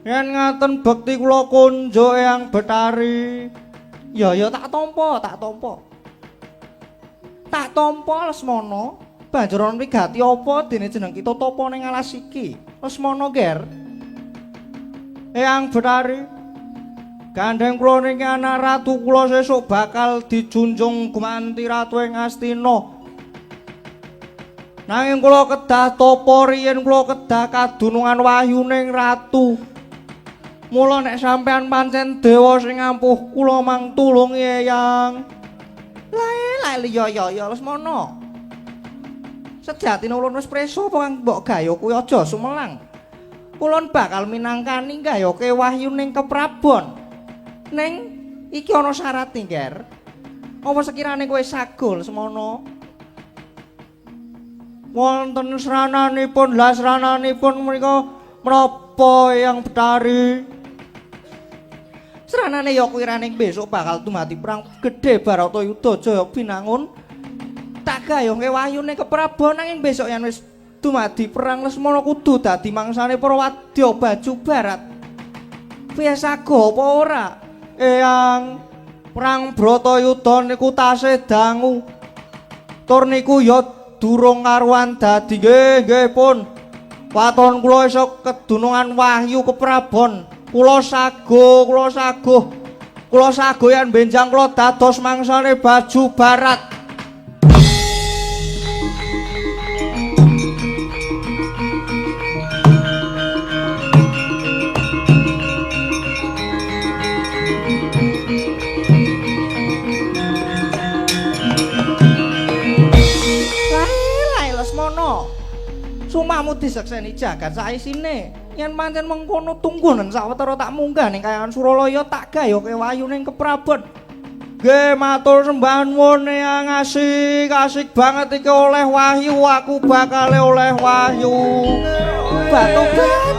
Yen ngaten bekti kula kunjuk Eyang Betari. Ya tak tampa. Tak tampa Lesmana banjur ana wigati apa dene jeneng kita tapa ning alas iki Lesmana ger Eyang Betari gandeng kula niki anak ratu kula sesuk bakal dijunjung gumanti ratu ing Astina nanging kula kedah tapa riyen kula kedah kadunungan wahyuning ratu mula nek sampean pancen dewa sing ampuh kula mang tulungi Eyang Lae ya Lesmana. Sejatine ulun wis presa apa kang mbok gayo kuwi aja sumelang. Ulun bakal minangkani gayoke wahyuning keprabon. Ning iki ana syarat Nger. Apa sekirane kowe sagul Lesmana? Wonten srananipun menika menapa Eyang Betari? Seranane ya kuwi raning besok bakal dumadi perang gedhe Baratayuda Jaya Binangun. Tak gayongke wahyune keprabon nanging besok yen wis dumadi perang Lesmana kudu dadi mangsane para wadya baju barat. Piye sago apa ora? Eyang perang Bratayuda niku tasih dangu. Tur niku ya durung karuan dadi nggih pun. Waton kula esuk kedunungan wahyu keprabon. Kula saguh yen benjang kula dados mangsane baju barat. Lae Lesmana. Sumahmu disekseni jagat saisine. Yen pancen mengkono tunggunen sawetara tak munggah ning kayangan Suralaya tak gayoke wayuning keprabon. Nggih matur sembah nuwun Eyang asik banget iki oleh wahyu aku bakal oleh wahyu.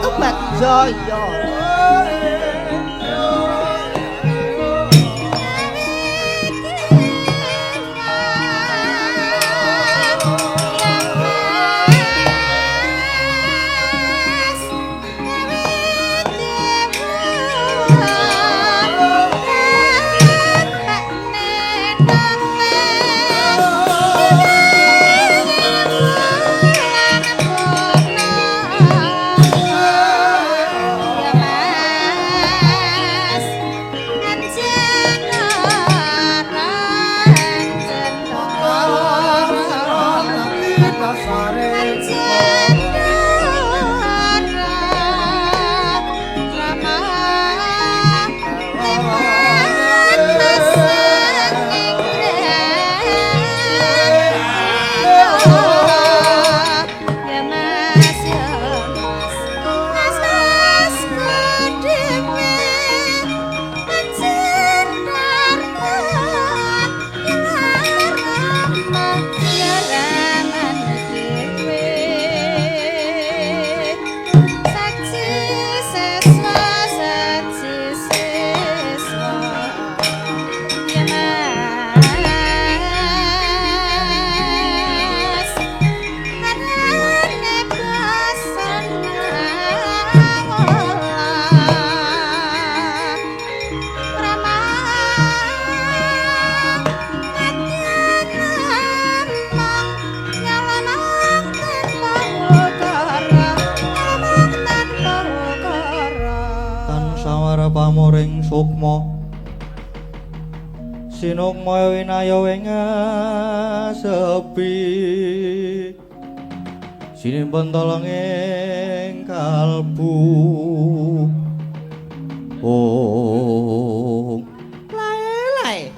Tobat jaya. Ya ring sukma sinukma winaya sepi sinimpen tolong ing kalbu lae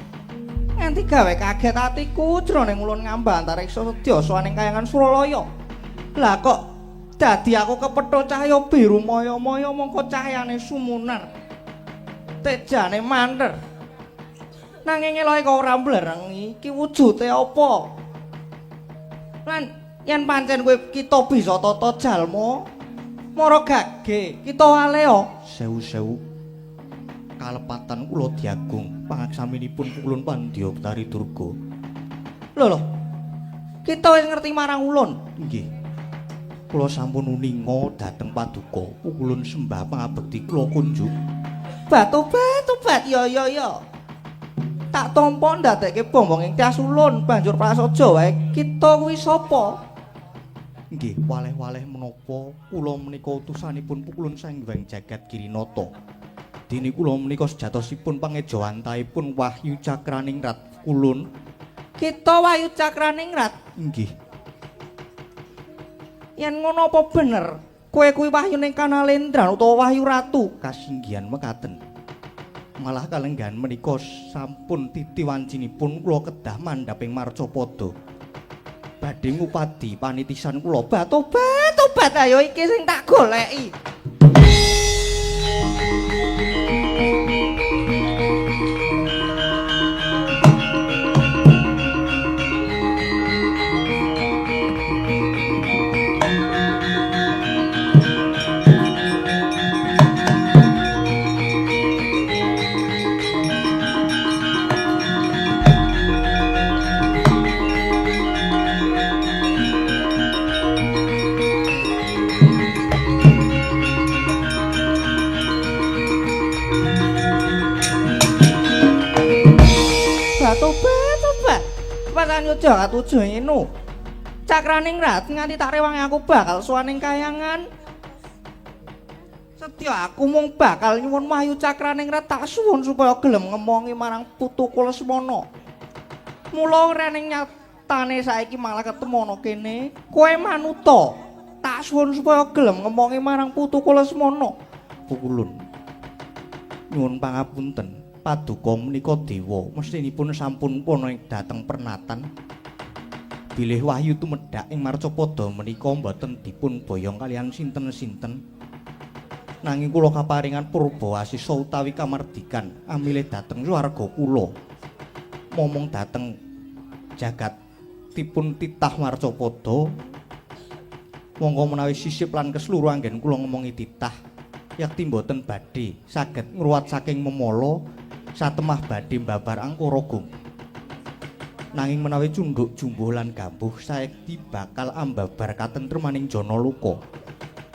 nganti gawe kaget atiku jroning ulun ngambah antariksa sedya saning kayangan Suralaya lah kok dadi aku kepethuk cahya biru maya-maya mongko cahyane sumunar tejane manter nanging eloke kok ora mblereng iki wujude apa lan yen pancen kowe kita bisa tata jalma mara gage kita waleo sewu-sewu kalepatan kula diagung pangaksaminipun pukulun Pandya Betari Durga lho kita wis ngerti marang ulun nggih kula sampun uninga dhateng paduka pukulun sembah pangabekti kula kunjuk bat ya tak tampa ndadekke bombong ing tias ulun banjur prasaja wae kita kuwi sapa nggih waleh-waleh menapa kula menika utusanipun pukulun Sanghyang Jagat Kirinata dene kula menika sejatosipun pangejawantahipun Wahyu Cakraningrat kulun kita Wahyu Cakraningrat nggih yen ngono apa bener kowe kuwi Wahyuning Kanalendra utawa Wahyu Ratu kasinggihan mekaten malah kalenggahan menika sampun titi wancinipun kula kedah mandhaping Marcapada badhe ngupadi panitisan kula tobat ayo iki sing tak goleki tobat pasan yoja katujuh inu Cakraningrat nganti tak rewangi aku bakal suwaning kayangan setya aku mung bakal nyuwun Wahyu Cakraningrat tak suwun supaya gelem ngemongi marang putu Kulesmana mula rening nyatane saiki malah ketemu kene kowe manuta tak suwun supaya gelem ngemongi marang putu Kulesmana pukulun nyuwun pangapunten paduka menika dewa mestinipun sampun puna dhateng pernatan bilih Wahyu tumedhak ing Marcapada menika mboten dipun boyong kalian sinten-sinten nanging kula kaparingan purba asisa utawi kamardikan amilih dhateng swarga kula momong dhateng jagat dipun titah Marcapada monggo menawi sisip lan kesluru anggen kula ngomongi titah yakti mboten badhe saged ngruwat saking memala satemah badhe mbabar angkara gung nanging menawi cundhuk jumbuh lan gambuh saekti bakal ambabar katentremaning jana luka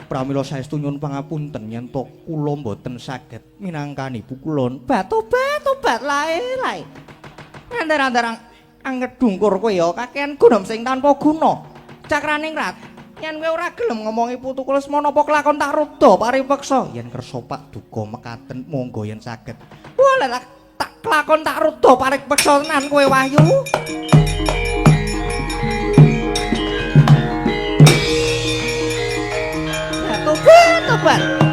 pramila saestu nyuwun pangapunten yen to kula mboten saged minangkani pukulun tobat lae andar-andar angedungkur kowe ya kakehan gunom sing tanpa guna Cakraningrat yen kowe ora gelem ngomongi putu Kulesmana apa kelakon tak rudha paripeksa yen kersa Pak Duka mekaten monggo yen saged wala tak kelakon tak rudha paripeksa tenan kowe Wahyu tobat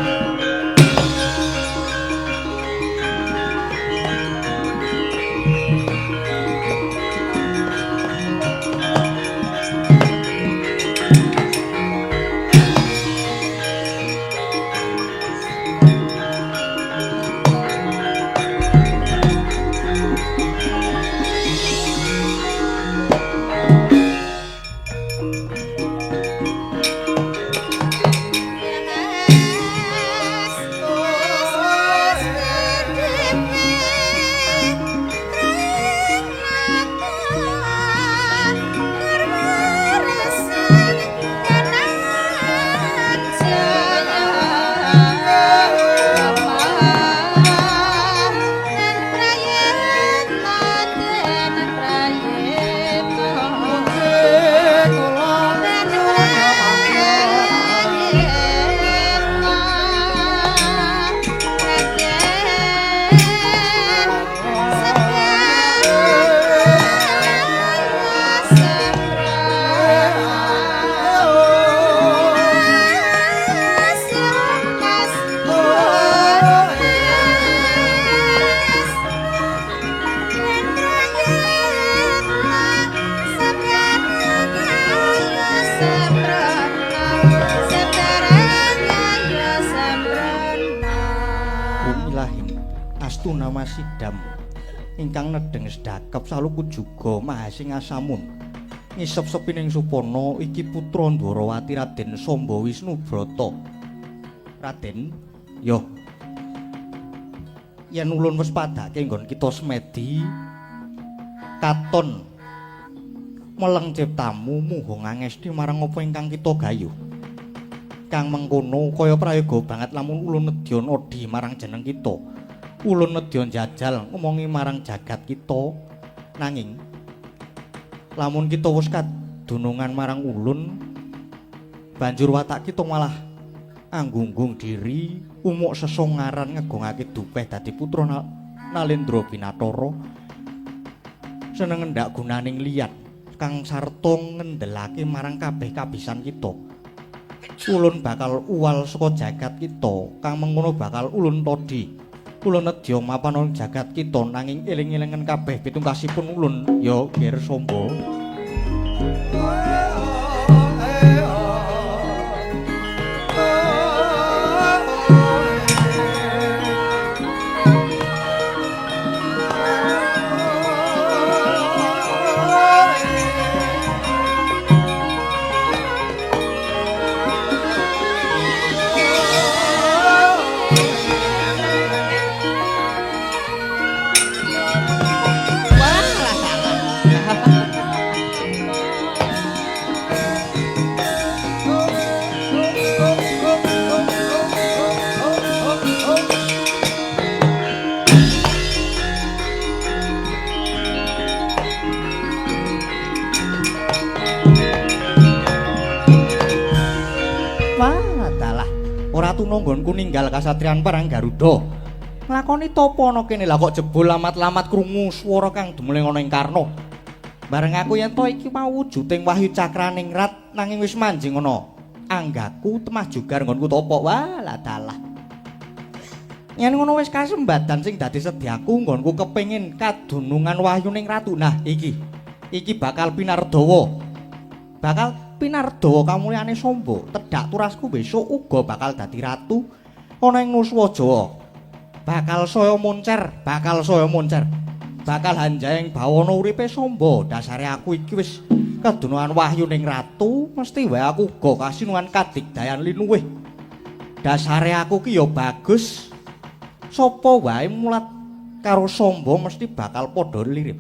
Swastiastu Namasidam ingkang nedeng sedakep saluku juga Mahasing Asamun ngisep-sepining Supana iki putra Ndwarawati Raden Samba Wisnu Brata. Raden, yo yen ulun wis padake nggon kita semedi katon meleng ciptamu muga ngangesti marang apa ingkang kita gayuh. Kang mengkono kaya prayoga banget lamun ulun nedya nodi marang jeneng kita. Ulun nedya njajal ngomongi marang jagat kita. Nanging lamun kita wis kadunungan marang ulun banjur watak kita malah anggunggung diri umuk sesongaran ngegongake dupeh dadi putra Nalendra Binathara seneng ndak gunaning liat kang sarta ngendelake marang kabeh kabisan kita. Ulun bakal uwal saka jagat kita kang mengkono bakal ulun todi. Ulun nedya mapan jagat kita nanging eling-elingan kabeh pitungkasipun ulun ya Ger Samba. Nonggonku ninggal kasatriyan Perang Garuda. Nglakoni topo ana kene lah kok jebul lamat-lamat krungu swara kang dumeling ana ing Karna. Bareng aku yen to iki mau wujuding Wahyu Cakraning Rat nanging wis manjing ana anggaku temah jugar nggonku topo. Walah dalah. Yen ngono wis kasembadan sing dadi sedyaku nggonku kepengin kadunungan wahyuning ratu. Nah iki bakal pinardawa. Bakal pinardawa kamulyane Samba. Tedhak turasku besok uga bakal dadi ratu ana ing Nuswajawa. Bakal saya moncer. Bakal hanjaing bawana uripe Samba. Dasare aku iki wis kadunungan wahyuning ratu, mesti wae aku uga kasinungan kadigdayan linuwih. Dasare aku ki ya bagus. Sapa wae mulat karo Samba mesti bakal padha lirip.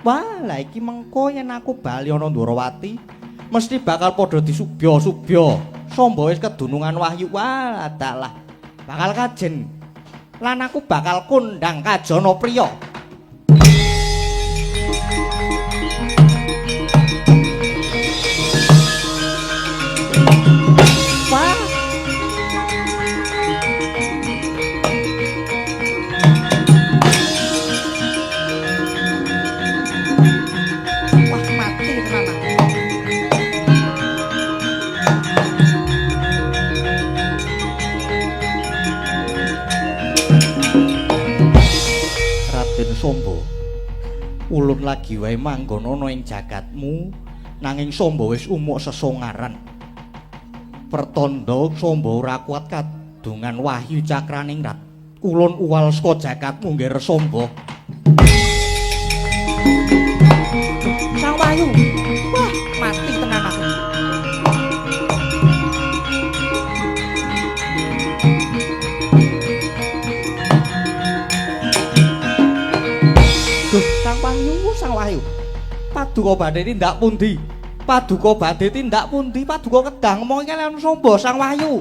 Wah, lah iki mengko yen aku bali ana Ndwarawati mesti bakal padha disubya-subya. Samba wis kedunungan wahyu. Wah, dalah. Bakal kajen. Lan aku bakal kondang Kajana Priya. Wah. Wah, mati tenan aku. Samba, ulun lagi wae manggon ana ing jagatmu, nanging Samba wis umuk sesongaran. Pertanda Samba ora kuat kadungan Wahyu Cakraning Rat. Ulun uwal saka jagatmu Nger Samba. Sang Wahyu. Wah, mati tenan aku. Sang Wahyu. Paduka badhe tindak pundi? Paduka kedang ngomong kalian Samba Sang Wahyu.